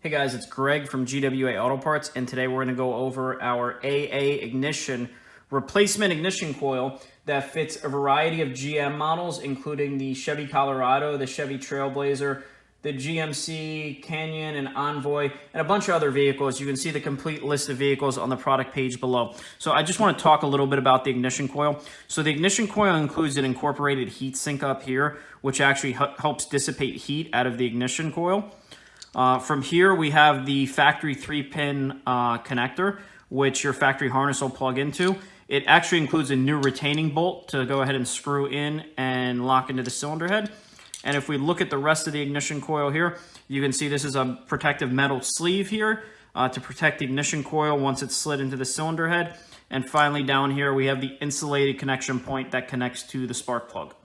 Hey guys, it's Greg from GWA Auto Parts, and today we're going to go over our AA ignition replacement ignition coil that fits a variety of GM models, including the Chevy Colorado, the Chevy Trailblazer, the GMC Canyon and Envoy, and a bunch of other vehicles. You can see the complete list of vehicles on the product page below. So I just want to talk a little bit about the ignition coil. So the ignition coil includes an incorporated heat sink up here, which actually helps dissipate heat out of the ignition coil. From here, we have the factory 3-pin connector, which your factory harness will plug into. It actually includes a new retaining bolt to go ahead and screw in and lock into the cylinder head. And if we look at the rest of the ignition coil here, you can see this is a protective metal sleeve here to protect the ignition coil once it's slid into the cylinder head. And finally, down here, we have the insulated connection point that connects to the spark plug.